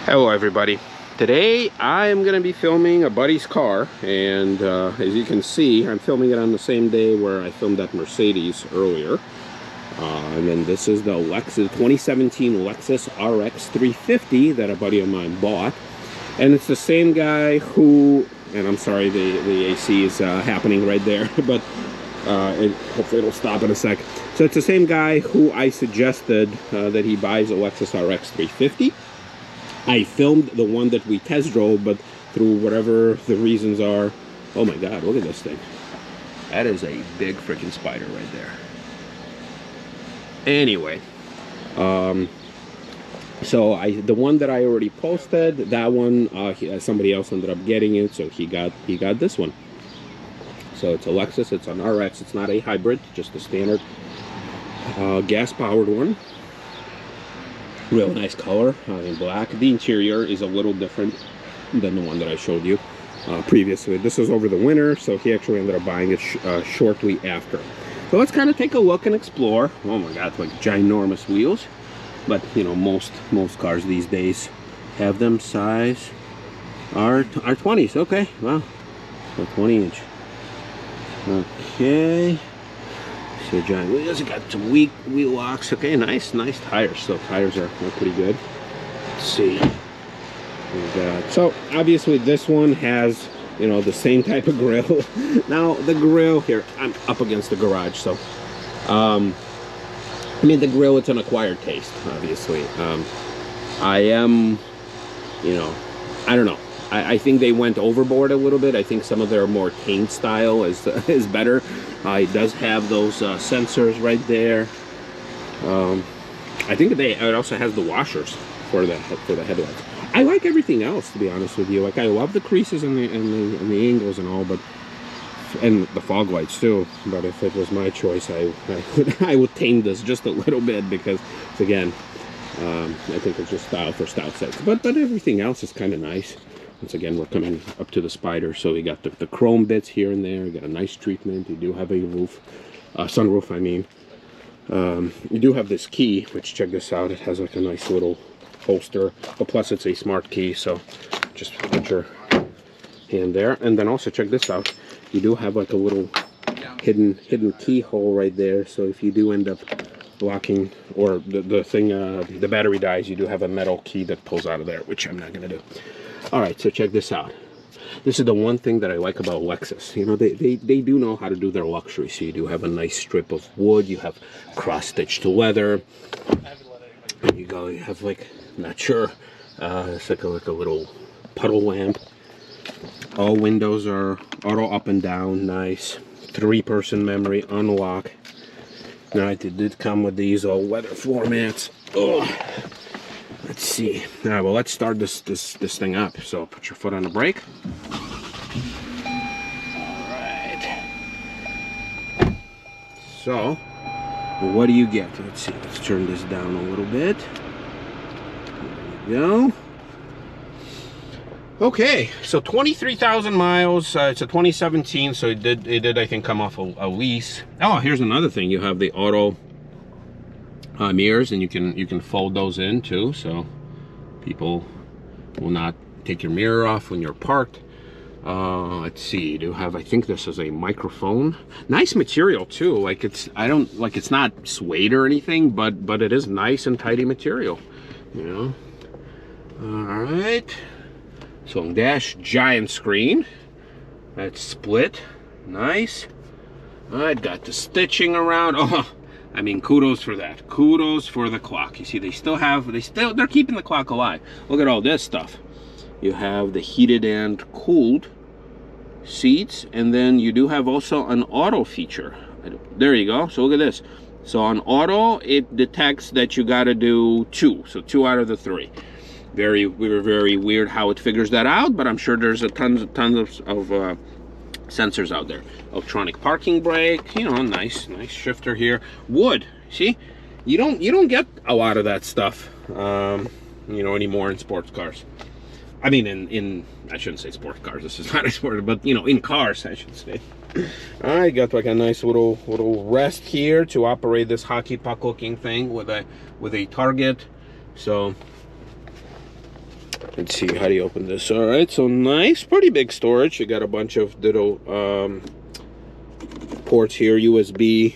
Hello everybody. Today I'm going to be filming a buddy's car, and as you can see, I'm filming it on the same day where I filmed that Mercedes earlier. And then this is the Lexus 2017 Lexus RX350 that a buddy of mine bought. And it's the same guy who, and I'm sorry the AC is happening right there, but hopefully it'll stop in a sec. So it's the same guy who I suggested that he buys a Lexus RX350. I filmed the one that we test drove, but through whatever the reasons are, oh my god, look at this thing. That is a big freaking spider right there. Anyway, so the one that I already posted, that one somebody else ended up getting it, so he got this one. So it's a Lexus, it's an RX, it's not a hybrid, just a standard gas powered one. Real nice color in black. The interior is a little different than the one that I showed you previously. This was over the winter, so he actually ended up buying it shortly after. So let's kind of take a look and explore. Oh my god, like ginormous wheels. But you know, most cars these days have them size R20s. Okay, wow, so 20-inch. Okay. Giant wheels. It got some wheel locks. Okay, nice tires. So tires are pretty good. Let's see. So obviously this one has, you know, the same type of grill. Now the grill here, I'm up against the garage, so I mean the grill, it's an acquired taste, obviously. I am, you know, I don't know. I think they went overboard a little bit. I think some of their more tame style is better. It does have those sensors right there. I think it also has the washers for the headlights. I like everything else, to be honest with you. Like, I love the creases and the angles and all, but and the fog lights too. But if it was my choice, I would tame this just a little bit, because again, I think it's just style for style sake. But everything else is kind of nice. Once again, we're coming up to the spider, so you got the chrome bits here and there. You got a nice treatment. You do have a roof, sunroof, I mean. You do have this key, which, check this out, it has like a nice little holster, but plus it's a smart key, so just put your hand there. And then also check this out, you do have like a little hidden keyhole right there, so if you do end up blocking, or the battery dies, you do have a metal key that pulls out of there, which I'm not gonna do. All right, so check this out. This is the one thing that I like about Lexus. You know, they do know how to do their luxury. So you do have a nice strip of wood. You have cross-stitched leather. And you have like, not sure, it's like a little puddle lamp. All windows are auto up and down, nice. 3-person memory, unlock. All right, it did come with these all-weather floor mats. Oh. Let's see. All right, well, let's start this thing up. So put your foot on the brake. All right. So, what do you get? Let's see. Let's turn this down a little bit. There you go. Okay, so 23,000 miles. It's a 2017, so it did I think come off a lease. Oh, here's another thing. You have the auto mirrors, and you can fold those in too, so people will not take your mirror off when you're parked. Let's see, you do have, I think this is a microphone. Nice material too. Like, it's not suede or anything, but it is nice and tidy material, you know. All right, so dash, giant screen, that's split, nice. I got the stitching around. Oh, I mean, kudos for that. Kudos for the clock. You see, they're keeping the clock alive. Look at all this stuff. You have the heated and cooled seats, and then you do have also an auto feature. There you go. So look at this. So on auto, it detects that you got to do 2. So 2 out of the 3. Very weird how it figures that out, but I'm sure there's tons of sensors out there. Electronic parking brake, you know, nice shifter here. Wood, see, you don't get a lot of that stuff, you know, anymore in sports cars. I mean, in I shouldn't say sports cars. This is not a sport, but you know, in cars, I should say. All right, got like a nice little rest here to operate this hockey puck looking thing with a target. So Let's see, how do you open this? All right, so nice, pretty big storage. You got a bunch of little ports here, USB.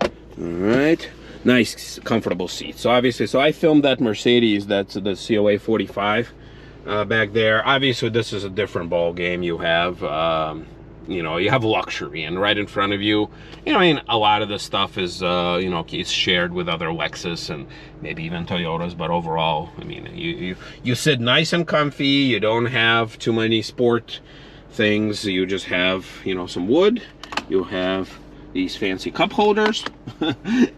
All right, nice, comfortable seats. So obviously, so I filmed that Mercedes, that's the COA 45 back there. Obviously, this is a different ball game. You have, you know, you have luxury, and right in front of you, you know, I mean, a lot of the stuff is, you know, it's shared with other Lexus and maybe even Toyotas, but overall, I mean, you sit nice and comfy. You don't have too many sport things. You just have, you know, some wood. You have these fancy cup holders.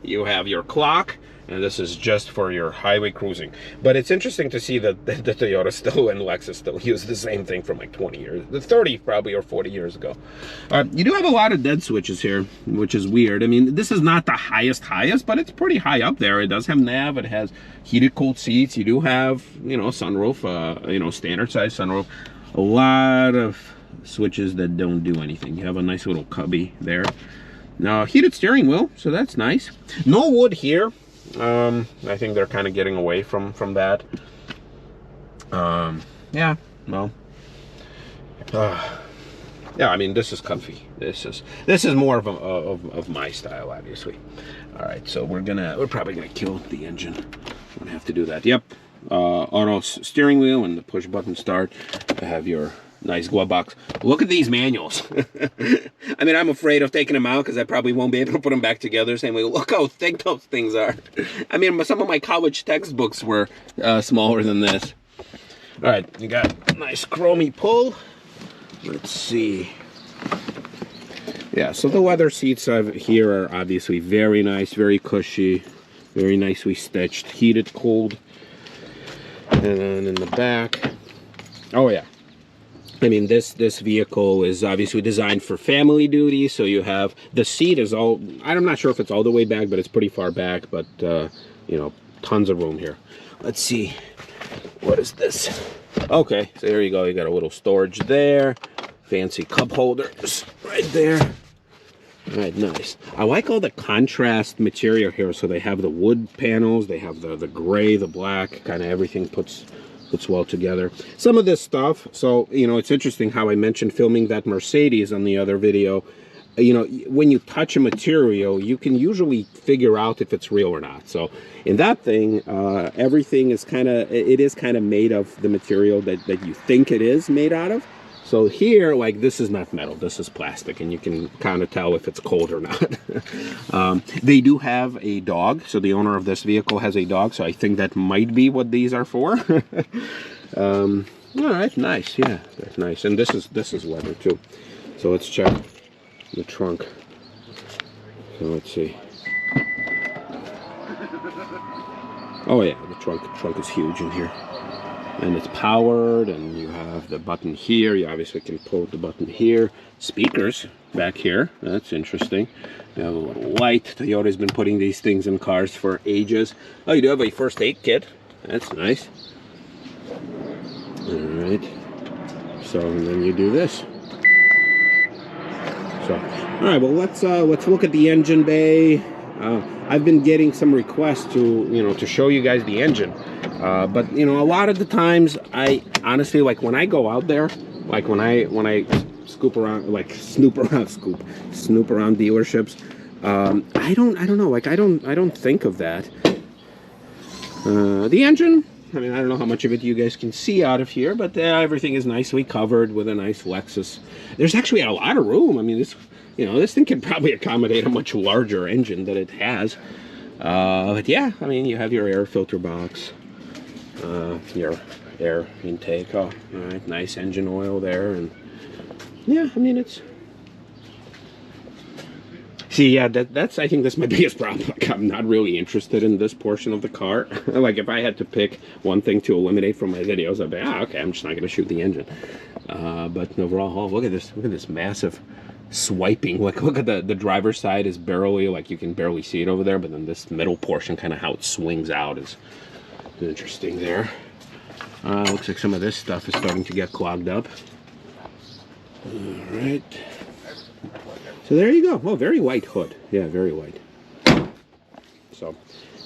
You have your clock. And this is just for your highway cruising. But it's interesting to see that the Toyota still and Lexus still use the same thing from like 20 years, 30 probably, or 40 years ago. You do have a lot of dead switches here, which is weird. I mean, this is not the highest, but it's pretty high up there. It does have nav, it has heated, cooled seats. You do have, you know, sunroof, you know, standard size sunroof. A lot of switches that don't do anything. You have a nice little cubby there. Now, heated steering wheel, so that's nice. No wood here. I think they're kind of getting away from that. Yeah, well, yeah, I mean, this is comfy. This is more of my style, obviously. All right, so we're probably gonna kill the engine. I'm gonna have to do that. Yep, auto steering wheel and the push button start. I have your nice glove box. Look at these manuals. I mean, I'm afraid of taking them out because I probably won't be able to put them back together. Same way, look how thick those things are. I mean, some of my college textbooks were smaller than this. All right, you got a nice chromy pull. Let's see. Yeah, so the leather seats here are obviously very nice, very cushy, very nicely stitched, heated, cooled. And then in the back, oh yeah. I mean, this vehicle is obviously designed for family duty, so you have, the seat is all, I'm not sure if it's all the way back, but it's pretty far back, but, you know, tons of room here. Let's see, what is this? Okay, so there you go, you got a little storage there, fancy cup holders right there. All right, nice. I like all the contrast material here, so they have the wood panels, they have the gray, the black, kind of everything puts well together. Some of this stuff, so, you know, it's interesting how I mentioned filming that Mercedes on the other video. You know, when you touch a material, you can usually figure out if it's real or not. So in that thing, everything is kind of made of the material that you think it is made out of. So here, like, this is not metal, this is plastic, and you can kind of tell if it's cold or not. They do have a dog, so the owner of this vehicle has a dog, so I think that might be what these are for. All right, nice, yeah, that's nice. And this is leather too. So let's check the trunk. So let's see. Oh yeah, the trunk is huge in here. And it's powered, and you have the button here. You obviously can pull the button here. Speakers back here. That's interesting. You have a little light. Toyota's been putting these things in cars for ages. Oh, you do have a first aid kit. That's nice. All right. So, and then you do this. So, all right. Well, let's look at the engine bay. I've been getting some requests to show you guys the engine. But you know, a lot of the times, I honestly, like, when I go out there, like when I snoop around dealerships, I don't know, like I don't think of that. The engine, I mean, I don't know how much of it you guys can see out of here, but everything is nicely covered with a nice Lexus. There's actually a lot of room. I mean, this thing can probably accommodate a much larger engine than it has. But yeah, I mean, you have your air filter box. Your air intake. Oh, all right, nice engine oil there, and yeah, I mean, it's, see, yeah, that's, I think that's my biggest problem. Like, I'm not really interested in this portion of the car. Like, if I had to pick one thing to eliminate from my videos, I'd be, okay, I'm just not gonna shoot the engine. But overall, oh, look at this massive swiping. Like, look at the driver's side is barely, like, you can barely see it over there, but then this middle portion, kind of how it swings out, is interesting there. Looks like some of this stuff is starting to get clogged up. All right. So there you go. Oh, very white hood. Yeah, very white. So,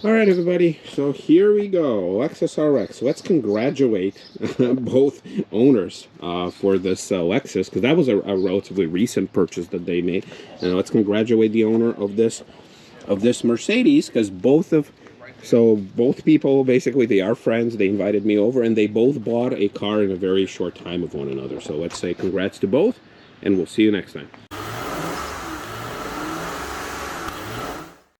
all right, everybody. So here we go, Lexus RX. Let's congratulate both owners for this Lexus, because that was a relatively recent purchase that they made. And let's congratulate the owner of this Mercedes, because both people, basically, they are friends. They invited me over, and they both bought a car in a very short time of one another. So let's say congrats to both, and we'll see you next time.